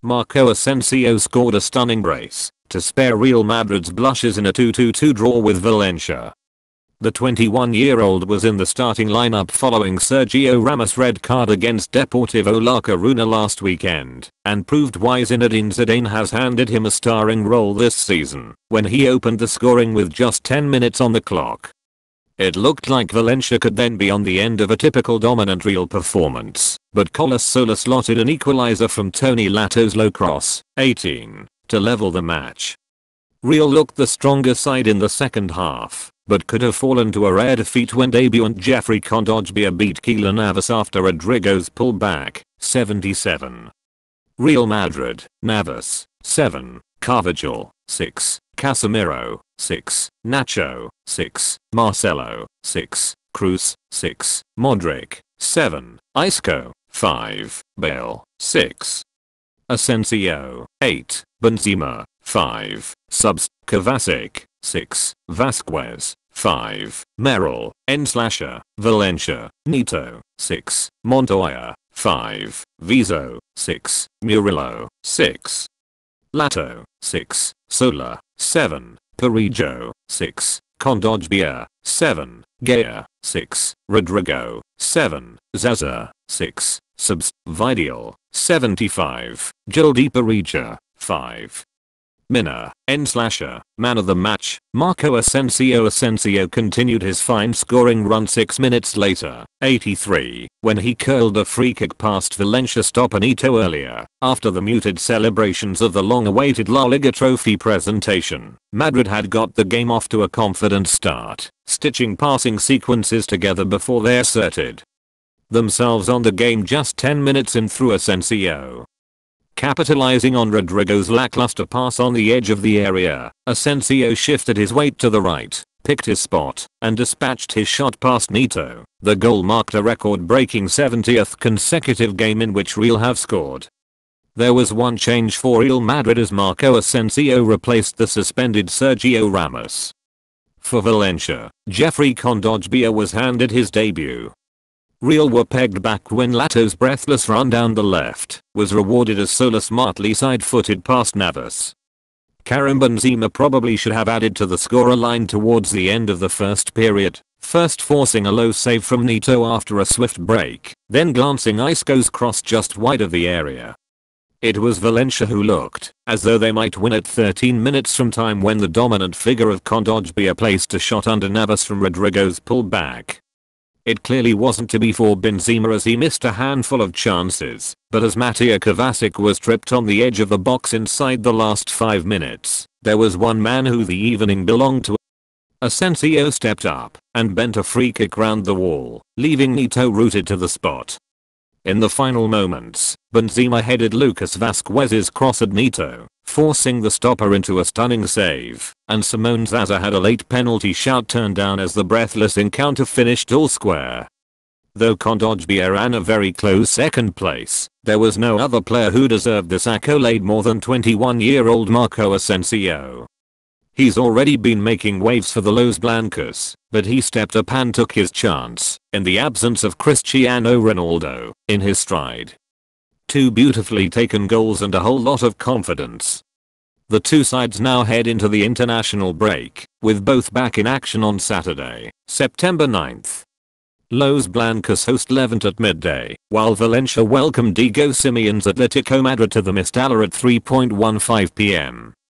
Marco Asensio scored a stunning brace to spare Real Madrid's blushes in a 2-2 draw with Valencia. The 21-year-old was in the starting lineup following Sergio Ramos' red card against Deportivo La Coruña last weekend, and proved why Zinedine Zidane has handed him a starring role this season, when he opened the scoring with just 10 minutes on the clock. It looked like Valencia could then be on the end of a typical dominant Real performance, but Carlos Soler slotted an equalizer from Tony Lato's low cross, 18, to level the match. Real looked the stronger side in the second half, but could have fallen to a rare defeat when debutant Jeffrey Kondogbia beat Keylor Navas after Rodrigo's pullback, 77. Real Madrid, Navas, 7, Carvajal, 6, Casemiro, 6, Nacho, 6, Marcelo, 6, Cruz, 6, Modric, 7, Isco, 5, Bale, 6, Asensio, 8, Benzema, 5, subs, Kovacic, 6, Vasquez, 5, Merrill, N/, Valencia, Neto, 6, Montoya, 5, Vizo, 6, Murillo, 6, Lato, 6, Soler, 7, Parejo, 6, Kondogbia, 7, Gaya, 6, Rodrigo, 7, Zaza, 6, subs, Vidial, 75, Jildi Pareja, 5. Mina, N/, man of the match, Marco Asensio. Asensio continued his fine scoring run 6 minutes later, 83, when he curled a free kick past Valencia stopper Neto earlier, after the muted celebrations of the long-awaited La Liga trophy presentation. Madrid had got the game off to a confident start, stitching passing sequences together before they asserted themselves on the game just 10 minutes in through Asensio. Capitalizing on Rodrigo's lackluster pass on the edge of the area, Asensio shifted his weight to the right, picked his spot, and dispatched his shot past Neto. The goal marked a record-breaking 70th consecutive game in which Real have scored. There was one change for Real Madrid as Marco Asensio replaced the suspended Sergio Ramos. For Valencia, Jeffrey Kondogbia was handed his debut. Real were pegged back when Lato's breathless run down the left was rewarded as Soler smartly side-footed past Navas. Karim Benzema probably should have added to the scorer line towards the end of the first period, first forcing a low save from Neto after a swift break, then glancing Isco's cross just wide of the area. It was Valencia who looked as though they might win at 13 minutes from time when the dominant figure of Kondogbia placed a shot under Navas from Rodrigo's pullback. It clearly wasn't to be for Benzema as he missed a handful of chances, but as Mateo Kovacic was tripped on the edge of the box inside the last 5 minutes, there was one man who the evening belonged to. Asensio stepped up and bent a free kick round the wall, leaving Neto rooted to the spot. In the final moments, Benzema headed Lucas Vasquez's cross at Neto, forcing the stopper into a stunning save, and Simone Zaza had a late penalty shout turned down as the breathless encounter finished all square. Though Kondogbia ran a very close second place, there was no other player who deserved this accolade more than 21-year-old Marco Asensio. He's already been making waves for the Los Blancos, but he stepped up and took his chance, in the absence of Cristiano Ronaldo, in his stride. 2 beautifully taken goals and a whole lot of confidence. The two sides now head into the international break, with both back in action on Saturday, September 9th. Los Blancos host Levante at midday, while Valencia welcome Diego Simeone's Atletico Madrid to the Mestalla at 3:15 p.m.